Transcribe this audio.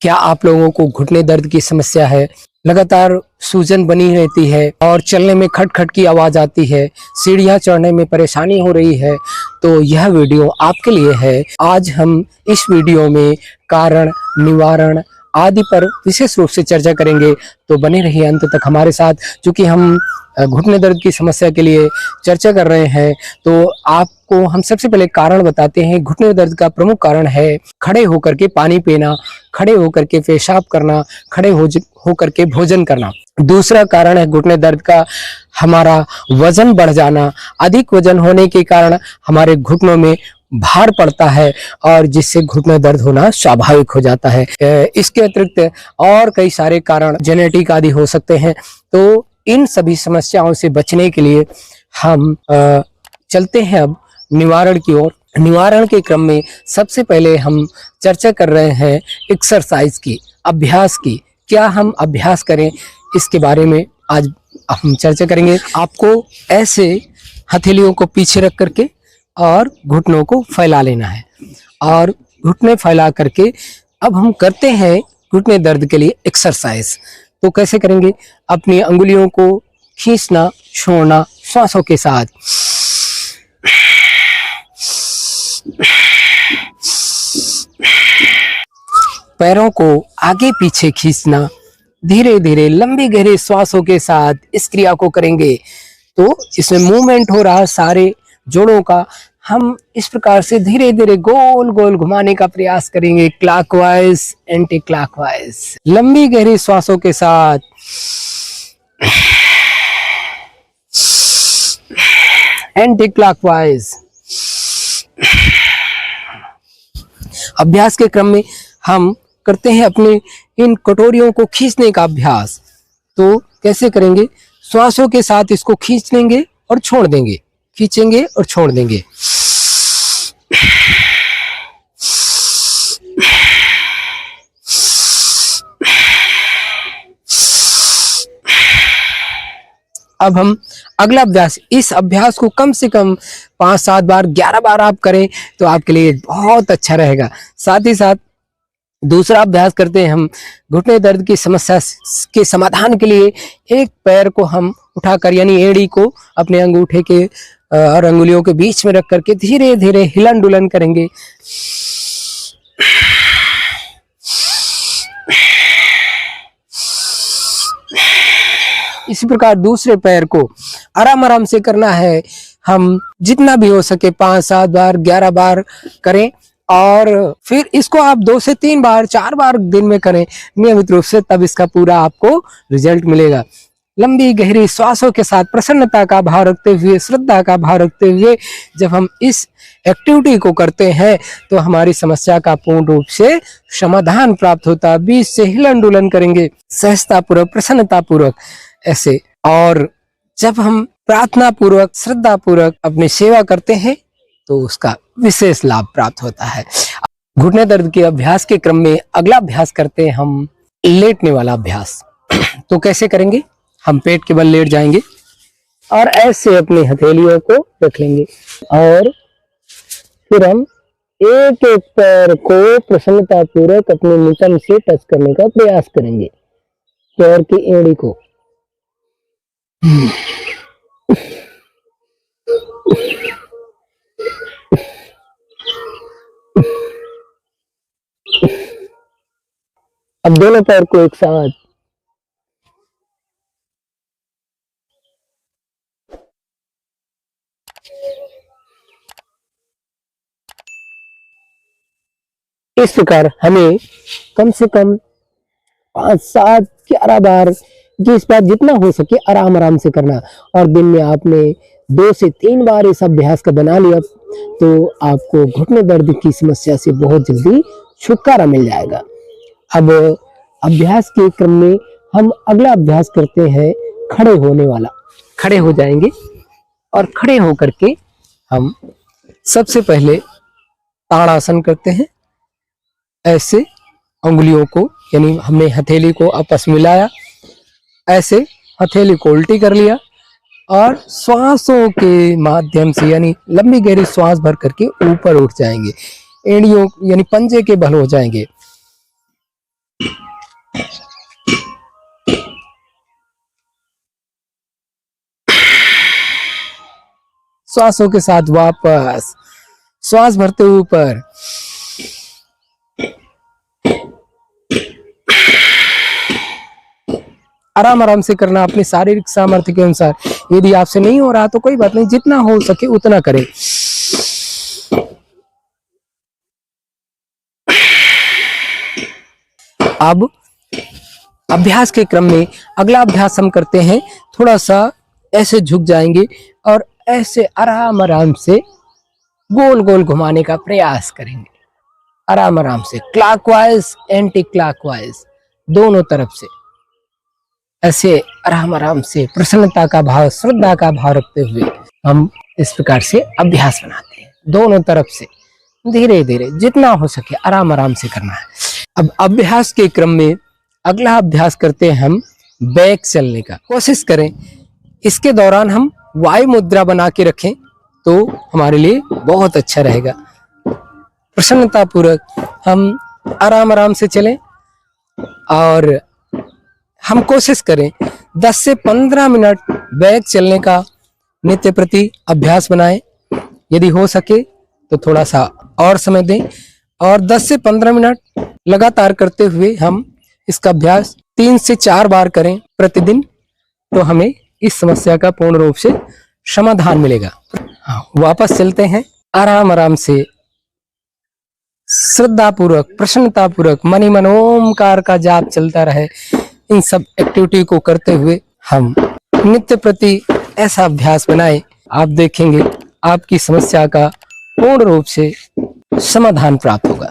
क्या आप लोगों को घुटने दर्द की समस्या है, लगातार सूजन बनी रहती है और चलने में खट-खट की आवाज आती है, सीढ़ियां चढ़ने में परेशानी हो रही है, तो यह वीडियो आपके लिए है। आज हम इस वीडियो में कारण, निवारण आदि पर विशेष रूप से चर्चा करेंगे, तो बने रहिए अंत तक हमारे साथ। क्योंकि हम घुटने दर्द की समस्या के लिए चर्चा कर रहे हैं, तो आपको हम सबसे पहले कारण बताते हैं। घुटने दर्द का प्रमुख कारण है खड़े होकर के पानी पीना, खड़े होकर के पेशाब करना, खड़े होकर के भोजन करना। दूसरा कारण है घुटने दर्द का हमारा वजन बढ़ जाना। अधिक वजन होने के कारण हमारे घुटनों में भार पड़ता है और जिससे घुटने दर्द होना स्वाभाविक हो जाता है। इसके अतिरिक्त और कई सारे कारण जेनेटिक आदि हो सकते हैं। तो इन सभी समस्याओं से बचने के लिए हम चलते हैं अब निवारण की ओर। निवारण के क्रम में सबसे पहले हम चर्चा कर रहे हैं एक्सरसाइज की, अभ्यास की। क्या हम अभ्यास करें, इसके बारे में आज हम चर्चा करेंगे। आपको ऐसे हथेलियों को पीछे रख करके और घुटनों को फैला लेना है और घुटने फैला करके अब हम करते हैं घुटने दर्द के लिए एक्सरसाइज। तो कैसे करेंगे? अपनी अंगुलियों को खींचना, छोड़ना श्वासों के साथ। पैरों को आगे पीछे खींचना, धीरे धीरे लंबे गहरे श्वासों के साथ इस क्रिया को करेंगे। तो इसमें मूवमेंट हो रहा सारे जोड़ों का। हम इस प्रकार से धीरे धीरे गोल गोल घुमाने का प्रयास करेंगे, क्लॉकवाइज, एंटी क्लॉकवाइज, लंबी गहरी श्वासों के साथ। Anti clockwise. अभ्यास के क्रम में हम करते हैं अपने इन कटोरियों को खींचने का अभ्यास। तो कैसे करेंगे? श्वासों के साथ इसको खींच लेंगे और छोड़ देंगे, खींचेंगे और छोड़ देंगे। अब हम अगला अभ्यास, इस अभ्यास को कम से कम 5-7 बार, 11 बार आप करें तो आपके लिए बहुत अच्छा रहेगा। साथ ही साथ दूसरा अभ्यास करते हैं हम घुटने दर्द की समस्या के समाधान के लिए। एक पैर को हम उठाकर यानी एड़ी को अपने अंगूठे के और अंगुलियों के बीच में रख करके धीरे धीरे हिलन डुलन करेंगे। इसी प्रकार दूसरे पैर को आराम आराम से करना है। हम जितना भी हो सके 5-7 बार, 11 बार करें और फिर इसको आप 2 से 3 बार, 4 बार दिन में करें नियमित रूप से, तब इसका पूरा आपको रिजल्ट मिलेगा। लंबी गहरी श्वासों के साथ प्रसन्नता का भाव रखते हुए, श्रद्धा का भाव रखते हुए जब हम इस एक्टिविटी को करते हैं तो हमारी समस्या का पूर्ण रूप से समाधान प्राप्त होता है। बीच से हिलन डुलन करेंगे सहजता पूर्वक, प्रसन्नता पूर्वक ऐसे। और जब हम प्रार्थना पूर्वक, श्रद्धा पूर्वक अपनी सेवा करते हैं तो उसका विशेष लाभ प्राप्त होता है। घुटने दर्द के अभ्यास के क्रम में अगला अभ्यास करते हैं हम लेटने वाला अभ्यास। तो कैसे करेंगे? हम पेट के बल लेट जाएंगे और ऐसे अपनी हथेलियों को रख लेंगे और फिर हम एक एक पैर को प्रसन्नता पूर्वक अपने नितंब से टच करने का प्रयास करेंगे, पैर की एड़ी को। अब दोनों पैर को एक साथ इस प्रकार हमें कम से कम 5-7-11 बार, जिस बार जितना हो सके आराम आराम से करना। और दिन में आपने 2 से 3 बार इस अभ्यास का बना लिया तो आपको घुटने दर्द की समस्या से बहुत जल्दी छुटकारा मिल जाएगा। अब अभ्यास के क्रम में हम अगला अभ्यास करते हैं खड़े होने वाला। खड़े हो जाएंगे और खड़े होकर के हम सबसे पहले ताड़ासन करते हैं। ऐसे अंगुलियों को यानी हमने हथेली को आपस में मिलाया, ऐसे हथेली को उल्टी कर लिया और श्वासों के माध्यम से यानी लंबी गहरी श्वास भर करके ऊपर उठ जाएंगे। एड़ियों यानी पंजे के बल हो जाएंगे। श्वासों के साथ वापस, श्वास भरते हुए ऊपर, आराम आराम से करना अपने शारीरिक सामर्थ्य के अनुसार। यदि आपसे नहीं हो रहा तो कोई बात नहीं, जितना हो सके उतना करें। अब अभ्यास के क्रम में अगला अभ्यास हम करते हैं, थोड़ा सा ऐसे झुक जाएंगे और ऐसे आराम आराम से गोल गोल घुमाने का प्रयास करेंगे। आराम आराम से क्लॉकवाइज एंटी क्लॉकवाइज दोनों तरफ से ऐसे आराम आराम से प्रसन्नता का भाव, श्रद्धा का भाव रखते हुए हम इस प्रकार से अभ्यास बनाते हैं। दोनों तरफ से धीरे धीरे जितना हो सके आराम आराम से करना है। अब अभ्यास के क्रम में अगला अभ्यास करते हैं हम बैक चलने का। कोशिश करें इसके दौरान हम वायु मुद्रा बना के रखें तो हमारे लिए बहुत अच्छा रहेगा। प्रसन्नता पूर्वक हम आराम आराम से चलें और हम कोशिश करें 10 से 15 मिनट बैक चलने का नित्य प्रति अभ्यास बनाएं। यदि हो सके तो थोड़ा सा और समय दें और 10 से 15 मिनट लगातार करते हुए हम इसका अभ्यास 3 से 4 बार करें प्रतिदिन, तो हमें इस समस्या का पूर्ण रूप से समाधान मिलेगा। वापस चलते हैं आराम आराम से, श्रद्धा पूर्वक, प्रसन्नता पूर्वक, मन ही मन ओमकार का जाप चलता रहे। इन सब एक्टिविटी को करते हुए हम नित्य प्रति ऐसा अभ्यास बनाएं, आप देखेंगे आपकी समस्या का पूर्ण रूप से समाधान प्राप्त होगा।